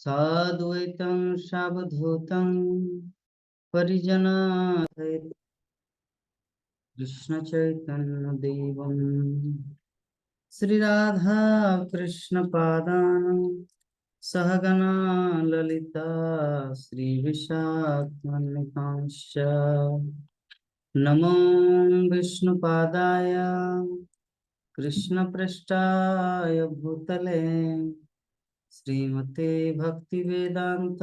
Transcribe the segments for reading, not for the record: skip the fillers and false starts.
साद्वैतं सावधूतं परिजनासहितं कृष्णचैतन्यदेवं श्रीराधा कृष्णपादान् सहगना ललिता श्रीविशाखान्वितांश्च नमो विष्णुपादाय कृष्णपृष्ठाय भूतले श्रीमते भक्तिवेदांत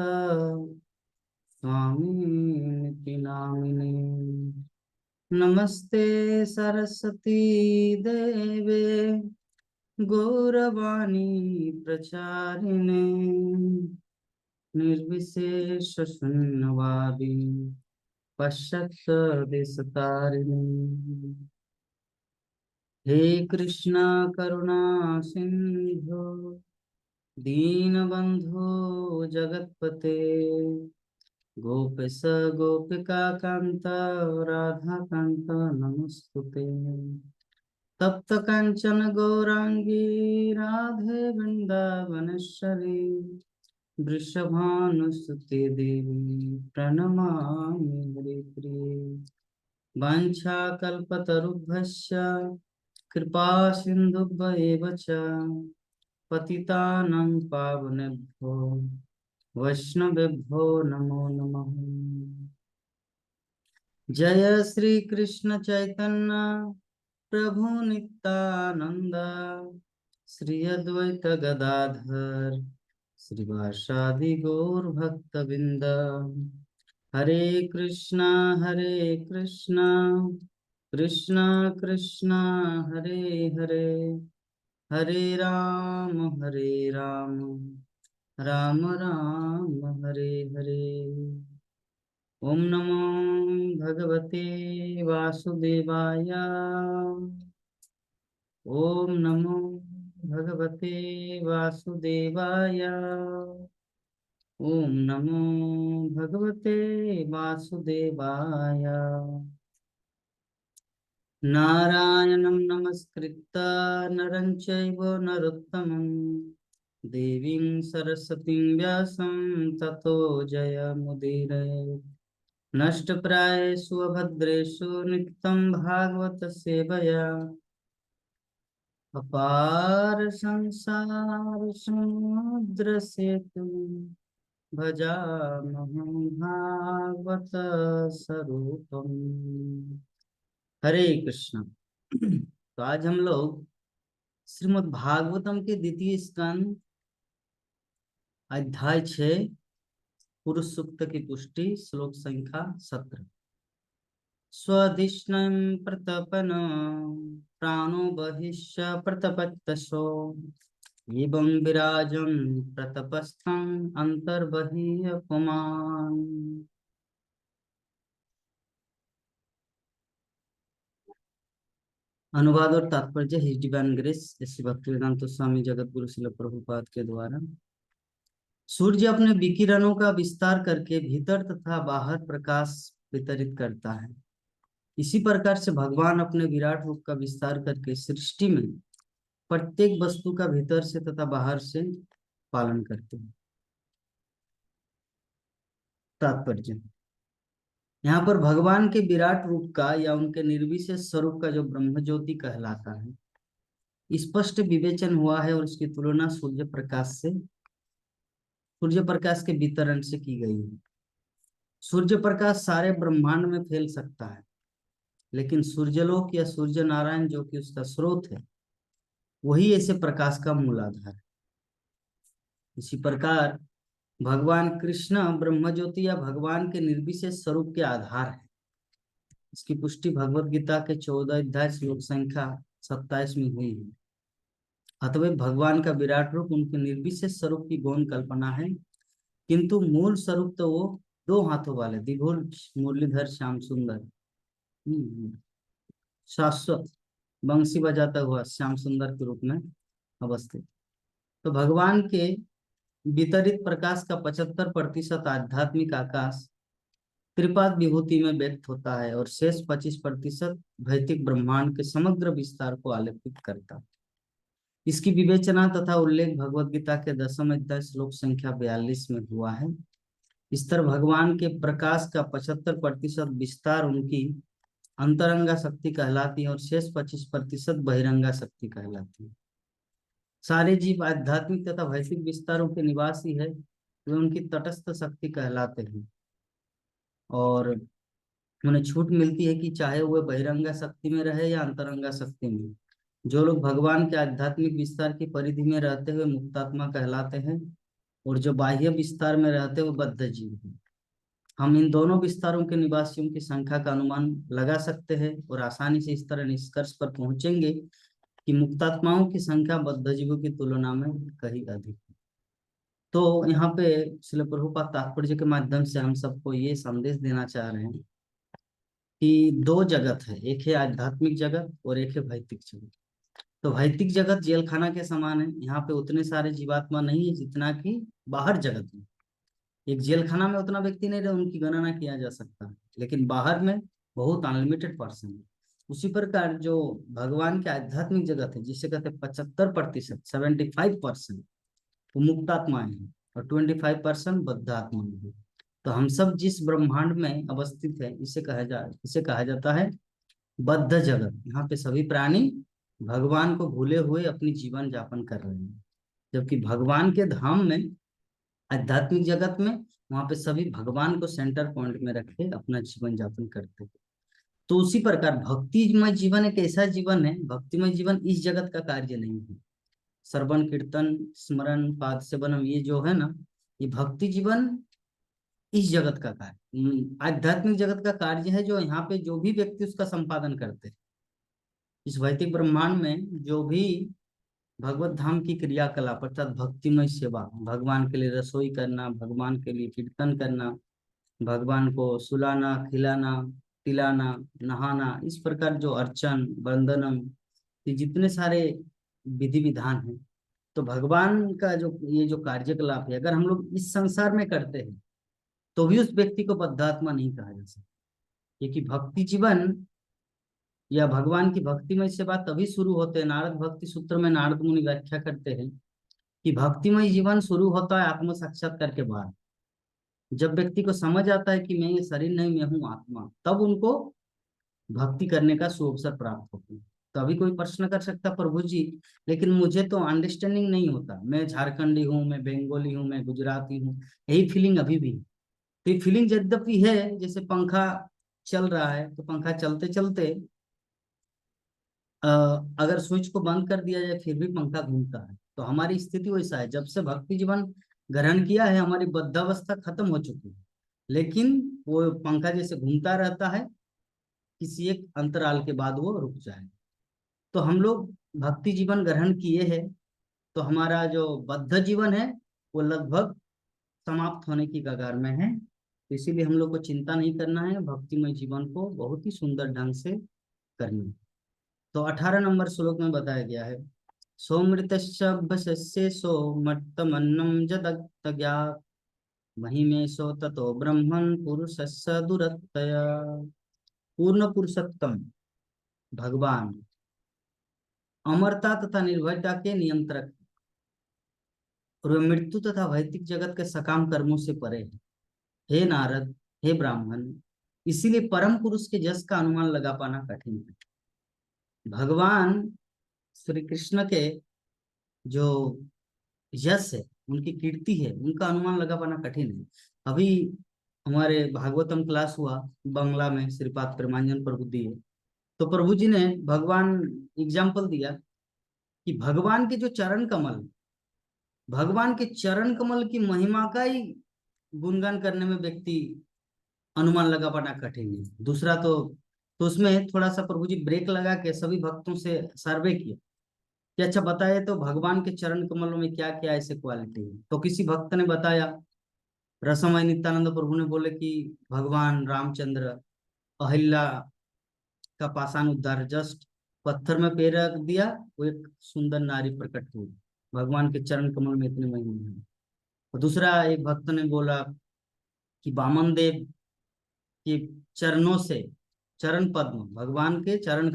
स्वामी नामिने नमस्ते सरस्वती देवे गौरवाणी प्रचारिणे निर्विशेष शून्यवादी पश्चात् देशतारिणे हे कृष्णा करुणा सिंधु दीनबंधो जगत्पते गोपेश गोपिका कांत राधा कांत नमस्तुते तप्त कांचन गौरांगी राधे वृंदावनेश्वरी वृषभानुसुते देवी प्रणमामि हरिप्रिये वाञ्छाकल्पतरुभ्यश्च कृपा सिन्धुभ्येव च पतितानां पावनेभ्यो वैष्णवेभ्यो नमो नमः। जय श्री कृष्ण चैतन्य प्रभु नित्यानंद श्री अद्वैत गदाधर श्रीवासादि गौर भक्तवृंद हरे कृष्णा कृष्णा कृष्णा हरे हरे हरे राम राम राम हरे हरे। ओम नमो भगवते वासुदेवाय। ओम नमो भगवते वासुदेवाय। ओम नमो भगवते वासुदेवाय। नारायणं नमस्कृत्य नरं चैव नरोत्तमं देवीं सरस्वतीं व्यासं ततो जयमुदीरये। नष्टप्रायेषु अभद्रेषु नित्यं भागवत सेवया अपार संसार समुद्र सेतु भजामहं भागवत स्वरूपम्। हरे कृष्ण। तो आज हम लोग श्रीमद् भागवतम के द्वितीय स्कंद अध्याय 6 पुरुष सूक्त की पुष्टि श्लोक संख्या 17 स्वधिष्णं प्रतपन प्राणो बहिष्य प्रतपत्तसो एवं विराजं प्रतपस्थं अंतर्बहिः पुमान्। अनुवाद और तात्पर्य his divine grace Shri Bhaktivedanta Swami Jagatguru Srila Prabhupada के द्वारा। सूर्य अपने विकिरणों का विस्तार करके भीतर तथा बाहर प्रकाश वितरित करता है। इसी प्रकार से भगवान अपने विराट रूप का विस्तार करके सृष्टि में प्रत्येक वस्तु का भीतर से तथा बाहर से पालन करते हैं। तात्पर्य, यहाँ पर भगवान के विराट रूप का या उनके निर्विशेष स्वरूप का जो ब्रह्म ज्योति कहलाता है स्पष्ट विवेचन हुआ है और उसकी तुलना सूर्य प्रकाश के वितरण से की गई है। सूर्य प्रकाश सारे ब्रह्मांड में फैल सकता है, लेकिन सूर्यलोक या सूर्य नारायण जो कि उसका स्रोत है वही ऐसे प्रकाश का मूल आधार है। इसी प्रकार भगवान कृष्ण ब्रह्म ज्योति या भगवान के निर्विशेष स्वरूप के आधार है। इसकी पुष्टि भगवत गीता के 14 अध्याय श्लोक संख्या 27 में हुई है। अतः भगवान का विराट रूप उनके निर्विशेष स्वरूप की गौण कल्पना है, किंतु मूल स्वरूप तो वो 2 हाथों वाले द्विभुज मुरलीधर श्याम सुंदर शाश्वत बंसी बजाता हुआ श्याम सुंदर के रूप में अवस्थित। तो भगवान के वितरित प्रकाश का 75% आध्यात्मिक आकाश त्रिपाद विभूति में व्यक्त होता है और शेष 25% भौतिक ब्रह्मांड के समग्र विस्तार को आलेखित करता है। इसकी विवेचना तथा उल्लेख भगवत गीता के 10वें अध्याय श्लोक संख्या 42 में हुआ है। इस तरह भगवान के प्रकाश का 75% विस्तार उनकी अंतरंगा शक्ति कहलाती है और शेष 25% बहिरंगा शक्ति कहलाती है। सारे जीव आध्यात्मिक तथा भौतिक विस्तारों के निवासी है, वे उनकी तटस्थ शक्ति कहलाते हैं और उन्हें छूट मिलती है कि चाहे वह बहिरंगा शक्ति में रहे या अंतरंगा शक्ति में। जो लोग भगवान के आध्यात्मिक विस्तार की परिधि में रहते हुए मुक्तात्मा कहलाते हैं और जो बाह्य विस्तार में रहते हुए बद्ध जीव हैं। हम इन दोनों विस्तारों के निवासियों की संख्या का अनुमान लगा सकते हैं और आसानी से इस तरह निष्कर्ष पर पहुंचेंगे कि मुक्तात्माओं की संख्या बद्ध जीवों की तुलना में कहीं अधिक है। तो यहाँ पे श्रील प्रभुपाद तात्पर्य के माध्यम से हम सबको ये संदेश देना चाह रहे हैं कि दो जगत है, एक है आध्यात्मिक जगत और एक है भौतिक जगत। तो भौतिक जगत जेल खाना के समान है, यहाँ पे उतने सारे जीवात्मा नहीं है जितना कि बाहर जगत में। एक जेल खाना में उतना व्यक्ति नहीं रहे, उनकी गणना किया जा सकता है, लेकिन बाहर में बहुत अनलिमिटेड पर्सन है। उसी प्रकार जो भगवान के आध्यात्मिक जगत है, जिसे कहते हैं 75%, 75% वो मुक्तात्माएं हैं और 25% बद्धात्मा है। तो हम सब जिस ब्रह्मांड में अवस्थित है इसे कहा जाता है बद्ध जगत। यहाँ पे सभी प्राणी भगवान को भूले हुए अपनी जीवन यापन कर रहे हैं, जबकि भगवान के धाम में आध्यात्मिक जगत में वहां पे सभी भगवान को सेंटर पॉइंट में रखे अपना जीवन यापन करते हैं। तो उसी प्रकार भक्तिमय जीवन एक ऐसा जीवन है, भक्तिमय जीवन इस जगत का कार्य नहीं है। श्रवण कीर्तन स्मरण पाद सेवनम ये जो है ना, ये भक्ति जीवन इस जगत का कार्य, आध्यात्मिक जगत का कार्य है, जो यहाँ पे जो भी व्यक्ति उसका संपादन करते हैं। इस वैदिक ब्रह्मांड में जो भी भगवत धाम की क्रियाकलाप अर्थात भक्तिमय सेवा, भगवान के लिए रसोई करना, भगवान के लिए कीर्तन करना, भगवान को सुलाना खिलाना पिलाना नहाना, इस प्रकार जो अर्चन वंदनम, ये जितने सारे विधि विधान हैं, तो भगवान का जो ये जो कार्यकलाप है, अगर हम लोग इस संसार में करते हैं तो भी उस व्यक्ति को बद्धात्मा नहीं कहा जा सकता। क्योंकि भक्ति जीवन या भगवान की भक्तिमय सेवा तभी शुरू होते हैं। नारद भक्ति सूत्र में नारद मुनि व्याख्या करते हैं कि भक्तिमय जीवन शुरू होता है आत्म साक्षात्कार के बाद। जब व्यक्ति को समझ आता है कि मैं ये शरीर नहीं, मैं हूँ आत्मा, तब उनको भक्ति करने का सुअवसर प्राप्त होता है। तो अभी कोई प्रश्न कर सकता प्रभु जी, लेकिन मुझे तो अंडरस्टैंडिंग नहीं होता, मैं झारखंडी हूँ, मैं बंगाली हूँ, मैं गुजराती हूँ, यही फीलिंग अभी भी। तो ये फीलिंग यद्यपि है, जैसे पंखा चल रहा है तो पंखा चलते चलते अगर स्विच को बंद कर दिया जाए फिर भी पंखा घूमता है। तो हमारी स्थिति वैसा है, जब से भक्ति जीवन ग्रहण किया है हमारी बद्धावस्था खत्म हो चुकी है, लेकिन वो पंखा जैसे घूमता रहता है, किसी एक अंतराल के बाद वो रुक जाए। तो हम लोग भक्ति जीवन ग्रहण किए हैं, तो हमारा जो बद्ध जीवन है वो लगभग समाप्त होने की कगार में है। तो इसीलिए हम लोग को चिंता नहीं करना है, भक्तिमय जीवन को बहुत ही सुंदर ढंग से करना है। तो 18 नंबर श्लोक में बताया गया है, सोमृतशस्य सो मत्तमन्नं जदत्तज्ञात महिमेशो ततो ब्रह्मन् पुरुषस्य दुरत्तया। पूर्ण पुरुषोत्तम भगवान अमरता तथा निर्भयता के नियंत्रक और वे मृत्यु तथा भौतिक जगत के सकाम कर्मों से परे है। हे नारद, हे ब्राह्मण, इसीलिए परम पुरुष के जस का अनुमान लगा पाना कठिन है। भगवान श्री कृष्ण के जो यश है, उनकी कीर्ति है, उनका अनुमान लगा पाना कठिन है। अभी हमारे भागवतम क्लास हुआ बंगला में, श्रीपाद प्रेमानंद प्रभु दिए, तो प्रभु जी ने भगवान एग्जाम्पल दिया कि भगवान के जो चरण कमल, भगवान के चरण कमल की महिमा का ही गुणगान करने में व्यक्ति अनुमान लगा पाना कठिन है। दूसरा तो उसमें थोड़ा सा प्रभु जी ब्रेक लगा के सभी भक्तों से सर्वे किया कि अच्छा बताए तो भगवान के चरण कमलों में क्या क्या ऐसे क्वालिटी है। तो किसी भक्त ने बताया, रसमय नित्यानंद प्रभु ने बोले कि भगवान रामचंद्र अहिल्या का पाषाण उद्धार, जस्ट पत्थर में पैर रख दिया, वो एक सुंदर नारी प्रकट हुई। भगवान के चरण कमल में इतने महिमा है। और दूसरा एक भक्त ने बोला कि वामन देव के चरणों से, चरण पद्म, भगवान के चरण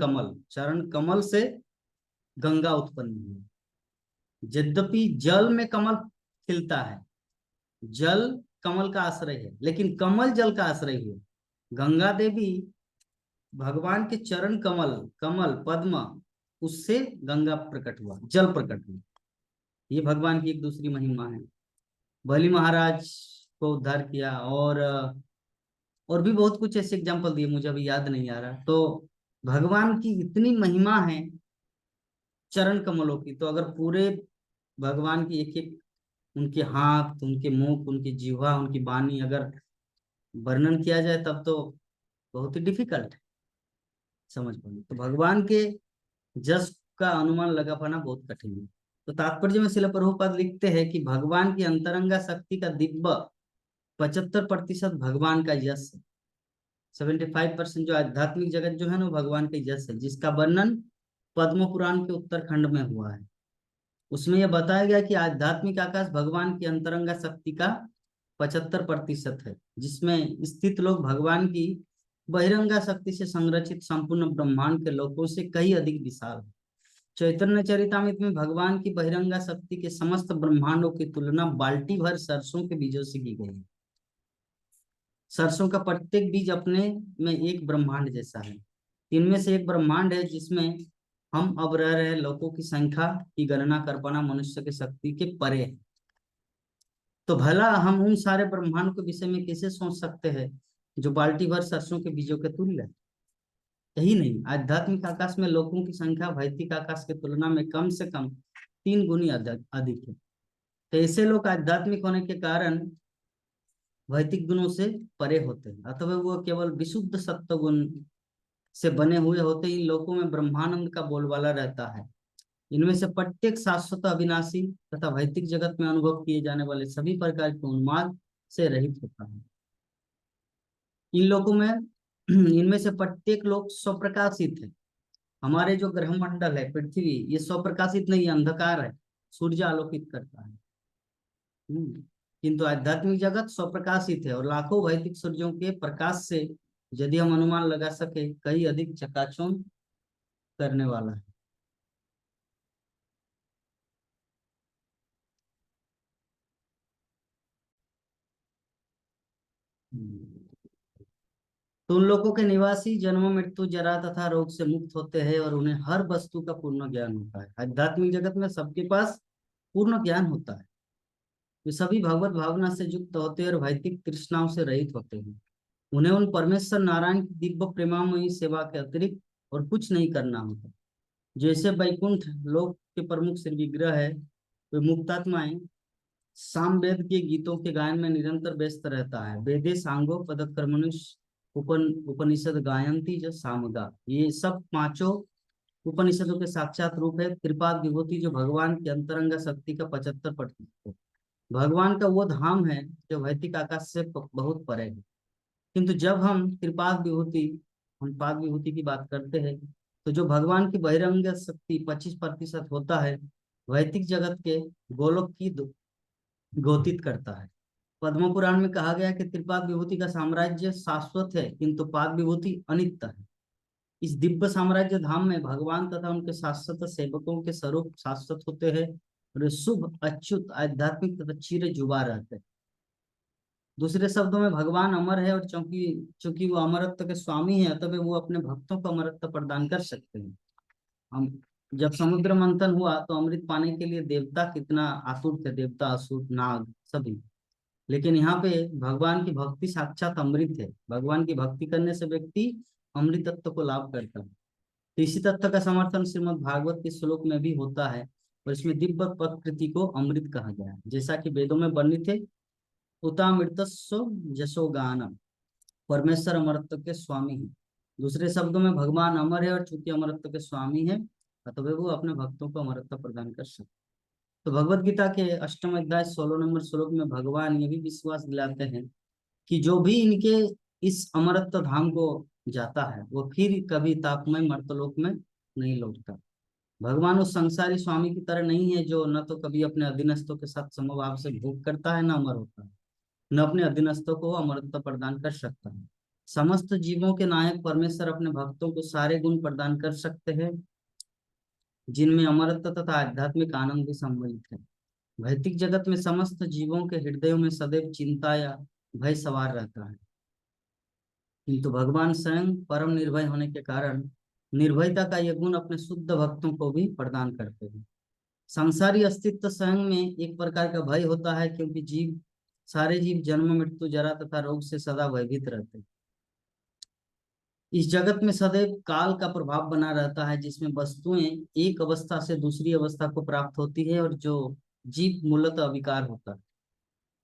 कमल से गंगा उत्पन्न हुई। यद्यपि जल में कमल खिलता है, जल कमल का आश्रय है, लेकिन कमल जल का आश्रय हुआ। गंगा देवी भगवान के चरण कमल, कमल पद्म, उससे गंगा प्रकट हुआ, जल प्रकट हुआ। ये भगवान की एक दूसरी महिमा है। बलि महाराज को उद्धार किया, और भी बहुत कुछ ऐसे एग्जाम्पल दिए, मुझे अभी याद नहीं आ रहा। तो भगवान की इतनी महिमा है चरण कमलों की, तो अगर पूरे भगवान की एक एक, उनके हाथ, उनके मुख, उनकी जिह्वा, उनकी वाणी अगर वर्णन किया जाए तब तो बहुत ही डिफिकल्ट है समझ पाना। तो भगवान के जस का अनुमान लगा पाना बहुत कठिन है। तो तात्पर्य में श्रील प्रभुपाद लिखते हैं कि भगवान की अंतरंगा शक्ति का दिव्य 75% भगवान का यश है। 75% जो आध्यात्मिक जगत जो है ना, भगवान का यश है, जिसका वर्णन पद्म पुराण के उत्तरखंड में हुआ है। उसमें यह बताया गया कि आध्यात्मिक आकाश भगवान की अंतरंगा शक्ति का 75% है, जिसमें स्थित लोग भगवान की बहिरंगा शक्ति से संरचित संपूर्ण ब्रह्मांड के लोकों से कहीं अधिक विशाल है। चैतन्य चरितामृत में भगवान की बहिरंगा शक्ति के समस्त ब्रह्मांडों की तुलना बाल्टी भर सरसों के बीजों से की गई है। सरसों का प्रत्येक बीज अपने में एक ब्रह्मांड जैसा है। इनमें से एक ब्रह्मांड है जिसमें हम अब रह रहे लोगों की संख्या की गणना कर पाना मनुष्य की शक्ति के परे है। तो भला हम उन सारे ब्रह्मांड के विषय में कैसे सोच सकते हैं जो बाल्टी भर सरसों के बीजों के तुल्य है। यही नहीं, आध्यात्मिक आकाश में लोगों की संख्या भौतिक आकाश की तुलना में कम से कम 3 गुनी अधिक है। तो ऐसे लोग आध्यात्मिक होने के कारण भौतिक गुणों से परे होते हैं, अथवा वो केवल विशुद्ध सत्व गुण से बने हुए होते ही लोगों में ब्रह्मानंद का बोलबाला रहता है। इनमें से प्रत्येक शाश्वत, अविनाशी तथा भौतिक जगत में अनुभव किए जाने वाले सभी प्रकार के उन्माद से रहित होता है। इन लोगों में इनमें से प्रत्येक लोग स्वप्रकाशित है। हमारे जो ग्रह मंडल है पृथ्वी, ये स्वप्रकाशित नहीं, अंधकार है, सूर्य आलोकित करता है। किंतु आध्यात्मिक जगत स्वप्रकाशित है और लाखों भौतिक सूर्यों के प्रकाश से यदि हम अनुमान लगा सके कई अधिक चकाचौंध करने वाला है। तो उन लोगों के निवासी जन्म, मृत्यु, जरा तथा रोग से मुक्त होते हैं और उन्हें हर वस्तु का पूर्ण ज्ञान होता है। आध्यात्मिक जगत में सबके पास पूर्ण ज्ञान होता है। वे सभी भगवत भावना से युक्त होते हैं और भौतिक तृष्णाओं से रहित होते हैं। उन्हें उन परमेश्वर नारायण की दिव्य प्रेमामयी सेवा के अतिरिक्त और कुछ नहीं करना होता। जैसे वैकुंठ लोक के प्रमुख श्री विग्रह है, वे मुक्तात्माएं सामवेद के गीतों के गायन में निरंतर व्यस्त रहता है। वेदे सांगो पदकर्मणुष उपनिषद गायंती जो सामगा, ये सब पांचों उपनिषदों के साक्षात रूप है। त्रिपाद विभूति जो भगवान की अंतरंग शक्ति का 75% है। भगवान का वो धाम है जो भौतिक आकाश से बहुत परे है। किंतु जब हम त्रिपाद विभूति, हम पाद विभूति की बात करते हैं, तो जो भगवान की बहिरंग शक्ति 25% होता है, वैदिक जगत के गोलोक की घोषित करता है। पद्म पुराण में कहा गया कि त्रिपाद विभूति का साम्राज्य शाश्वत है, किंतु पाद विभूति अनित्य है। इस दिव्य साम्राज्य धाम में भगवान तथा उनके शाश्वत सेवकों के स्वरूप शाश्वत होते हैं और शुभ, अच्युत, आध्यात्मिक तथा चिर जुबा रहते हैं। दूसरे शब्दों में भगवान अमर है और चूंकि चूंकि वो अमरत्व के स्वामी है, तब वो अपने भक्तों को अमरत्व प्रदान कर सकते हैं। हम जब समुद्र मंथन हुआ तो अमृत पाने के लिए देवता कितना आतुर थे, देवता, असुर, नाग सभी। लेकिन यहाँ पे भगवान की भक्ति साक्षात अमृत है। भगवान की भक्ति करने से व्यक्ति अमृत तत्व को लाभ करता है। तो इसी तत्व का समर्थन श्रीमद् भागवत के श्लोक में भी होता है और इसमें दिव्य प्रकृति को अमृत कहा गया है, जैसा कि वेदों में वर्णित है। उतामृतस्व यशोगानम, परमेश्वर अमरत्व के स्वामी है। दूसरे शब्दों में भगवान अमर है और चूंकि अमरत्व के स्वामी है, अतः वो अपने भक्तों को अमरत्व प्रदान कर सकते। तो भगवत गीता के 8वें अध्याय 16 नंबर श्लोक में भगवान ये भी विश्वास दिलाते हैं कि जो भी इनके इस अमरत्व धाम को जाता है वो फिर कभी तापमय मर्तलोक में नहीं लौटता। भगवान उस संसारी स्वामी की तरह नहीं है जो न तो कभी अपने अधीनस्थों के साथ समभाव से भोग करता है, न अमर होता है, न अपने अधीनस्थों को अमरत्व प्रदान कर सकता है। समस्त जीवों के नायक परमेश्वर अपने भक्तों को सारे गुण प्रदान कर सकते हैं। जिनमें अमरत्व तथा आध्यात्मिक आनंद भी सम्मिलित है। भौतिक जगत में समस्त जीवों के हृदयों में सदैव चिंता या भय सवार रहता है, किंतु भगवान स्वयं परम निर्भय होने के कारण निर्भयता का यह गुण अपने शुद्ध भक्तों को भी प्रदान करते हैं। संसारी अस्तित्व स्वयं में एक प्रकार का भय होता है, क्योंकि सारे जीव जन्म मृत्यु जरा तथा रोग से सदा भयभीत रहते हैं। इस जगत में सदैव काल का प्रभाव बना रहता है, जिसमें वस्तुएं एक अवस्था से दूसरी अवस्था को प्राप्त होती है और जो जीव मूलतः अविकार होता है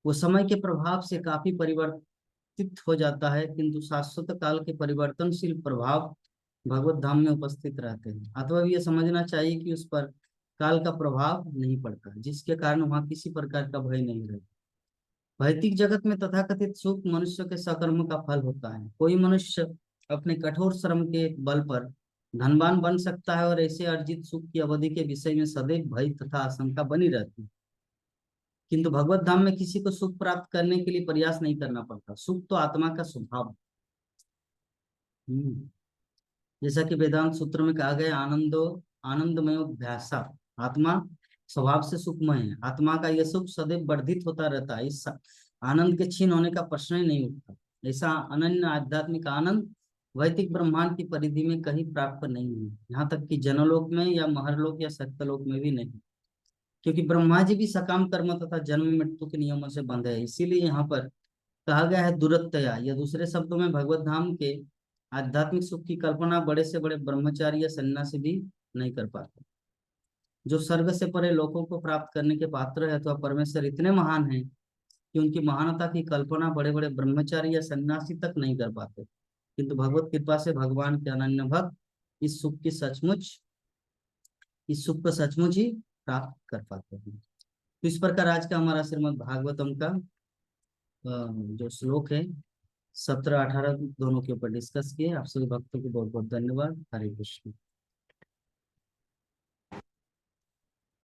वो समय के प्रभाव से काफी परिवर्तित हो जाता है, किंतु शाश्वत काल के परिवर्तनशील प्रभाव भगवत धाम में उपस्थित रहते हैं। अथवा यह समझना चाहिए कि उस पर काल का प्रभाव नहीं पड़ता, जिसके कारण वहां किसी प्रकार का भय नहीं रहता। भौतिक जगत में तथाकथित सुख मनुष्य के सकर्म का फल होता है। कोई मनुष्य अपने कठोर श्रम के बल पर धनवान बन सकता है और ऐसे अर्जित सुख की अवधि के विषय में सदैव भय तथा आशंका बनी रहती है, किंतु भगवत धाम में किसी को सुख प्राप्त करने के लिए प्रयास नहीं करना पड़ता। सुख तो आत्मा का स्वभाव है। जैसा कि वेदांत सूत्र में कहा गया, आनंदमय अभ्यासा, आत्मा स्वभाव से सुखमय है। आत्मा का यह सुख सदैव वर्धित होता रहता है, इस आनंद के क्षीण होने का प्रश्न ही नहीं उठता। ऐसा अनन्य आध्यात्मिक आनंद वैदिक ब्रह्मांड की परिधि में कहीं प्राप्त नहीं है, यहाँ तक कि जनलोक में या महरलोक या सत्यलोक में भी नहीं, क्योंकि ब्रह्मा जी भी सकाम कर्म तथा जन्म मृत्यु के नियमों से बंधे हैं। इसीलिए यहाँ पर कहा गया है दुरत्तया, या दूसरे शब्दों में भगवत धाम के आध्यात्मिक सुख की कल्पना बड़े से बड़े ब्रह्मचारी या सन्यासी भी नहीं कर पाते। जो स्वर्ग से परे लोगों को प्राप्त करने के पात्र है अथवा परमेश्वर इतने महान हैं कि उनकी महानता की कल्पना बड़े बड़े ब्रह्मचारी या सन्यासी तक नहीं कर पाते, किंतु भगवत कृपा से भगवान के अनन्य भक्त इस सुख की सचमुच इस सुख को सचमुच ही प्राप्त कर पाते हैं। तो इस प्रकार आज का हमारा श्रीमद् भागवतम का जो श्लोक है 17-18 दोनों के ऊपर डिस्कस किए। आप सभी भक्तों को बहुत बहुत धन्यवाद। हरे कृष्ण।